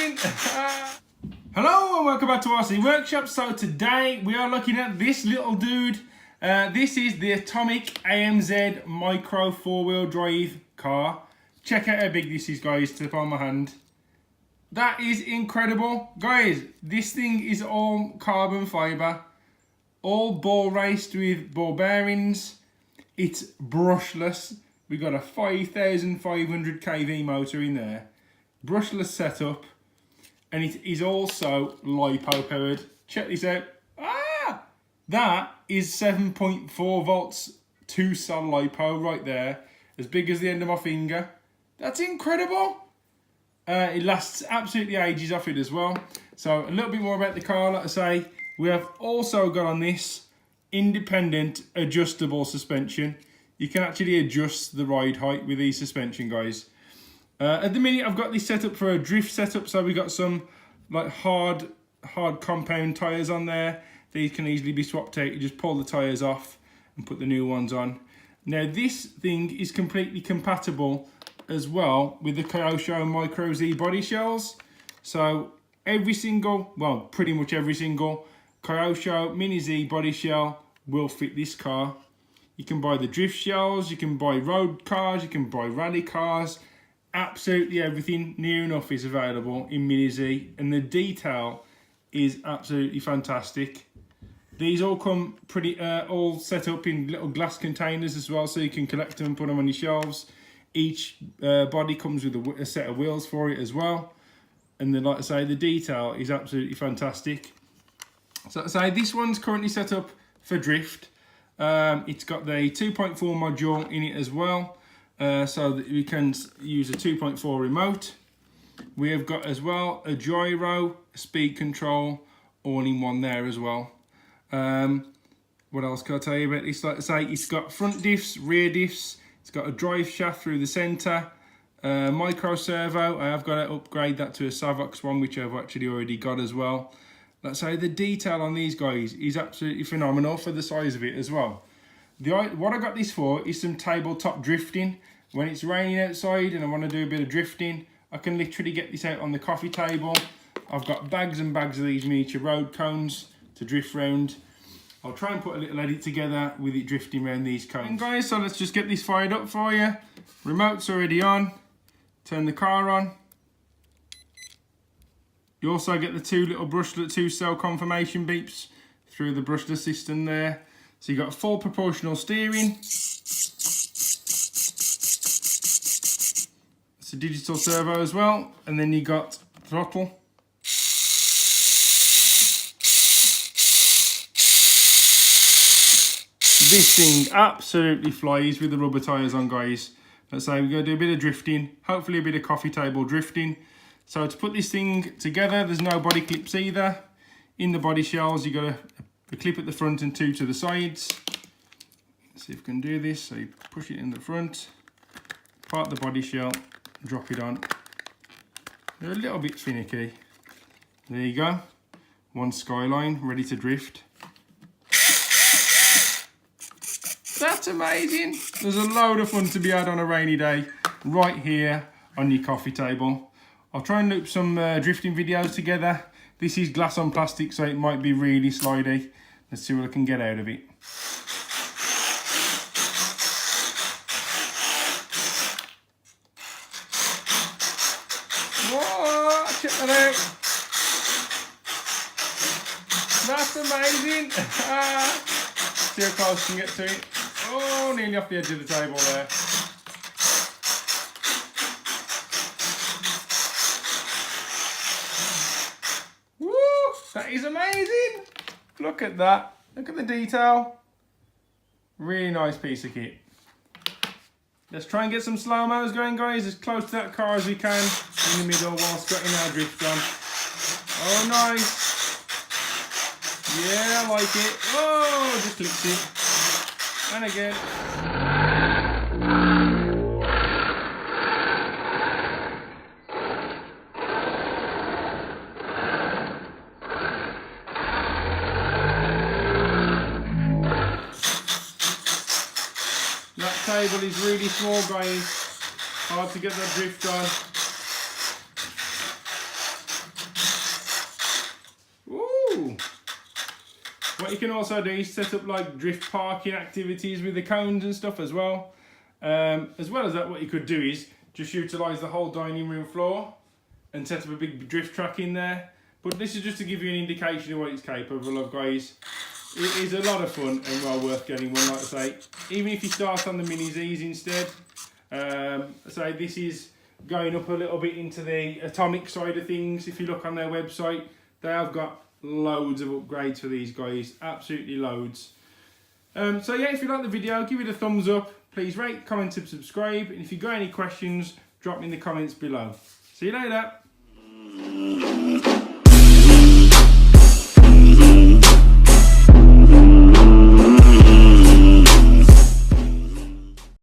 amazing. Hello and welcome back to RC Workshop. So today we are looking at this little dude. This is the Atomic AMZ micro 4-wheel drive car. Check out how big this is, guys, to palm my hand. That is incredible. Guys, this thing is all carbon fibre, all ball raced with ball bearings. It's brushless. We got a 5,500 kV motor in there. Brushless setup. And it is also LiPo powered. Check this out. That is 7.4 volts 2-cell LiPo right there. As big as the end of my finger. That's incredible. It lasts absolutely ages off it as well. So a little bit more about the car. Like I say, we have also got on this independent adjustable suspension. You can actually adjust the ride height with these suspension, guys. At the minute, I've got this set up for a drift setup. So we got some like hard compound tyres on there. These can easily be swapped out. You just pull the tyres off and put the new ones on. Now this thing is completely compatible as well with the Kyosho Micro Z body shells. So every single, well, pretty much every single Kyosho Mini Z body shell will fit this car. You can buy the drift shells, you can buy road cars, you can buy rally cars. Absolutely everything near enough is available in Mini Z, and the detail is absolutely fantastic. These all come all set up in little glass containers as well, so you can collect them and put them on your shelves. Each body comes with a set of wheels for it as well. And then, like I say, the detail is absolutely fantastic. So, like I say, this one's currently set up for drift. It's got the 2.4 module in it as well, so that we can use a 2.4 remote. We have got as well a gyro, speed control, all in one there as well. What else can I tell you about this? Like I say, it's got front diffs, rear diffs. It's got a drive shaft through the centre, micro servo. I have got to upgrade that to a Savox one, which I've actually already got as well. Let's say the detail on these guys is absolutely phenomenal for the size of it as well. What I got this for is some tabletop drifting. When it's raining outside and I want to do a bit of drifting, I can literally get this out on the coffee table. I've got bags and bags of these miniature road cones to drift round. I'll try and put a little edit together with it drifting around these cones. And guys, so let's just get this fired up for you. Remote's already on. Turn the car on. You also get the two little brushless 2-cell confirmation beeps through the brushless system there. So you've got full proportional steering. It's a digital servo as well. And then you got throttle. This thing absolutely flies with the rubber tyres on, guys. Let's say we're going to do a bit of drifting, hopefully a bit of coffee table drifting. So to put this thing together, there's no body clips either. In the body shells, you've got a clip at the front and 2 to the sides. Let's see if we can do this. So you push it in the front, part the body shell, drop it on. They're a little bit finicky. There you go. One skyline ready to drift. That's amazing. There's a load of fun to be had on a rainy day right here on your coffee table. I'll try and loop some drifting videos together. This is glass on plastic, so it might be really slidey. Let's see what I can get out of it. Whoa, check that out. That's amazing. See how close I can get to it. Oh, nearly off the edge of the table there. Woo! That is amazing! Look at that. Look at the detail. Really nice piece of kit. Let's try and get some slow-mos going, guys, as close to that car as we can in the middle whilst getting our drift on. Oh, nice. Yeah, I like it. Oh, just clicked it. And again. That table is really small, guys. Hard to get that drift on. Ooh. What you can also do is set up like drift parking activities with the cones and stuff as well. As well as that, what you could do is just utilise the whole dining room floor and set up a big drift track in there. But this is just to give you an indication of what it's capable of, guys. It is a lot of fun and well worth getting one, like I say. Even if you start on the Mini Zs instead. So this is going up a little bit into the atomic side of things. If you look on their website, they have got loads of upgrades for these guys, absolutely loads. So yeah, if you like the video, give it a thumbs up. Please rate, comment and subscribe. And if you've got any questions, drop me in the comments below. See you later.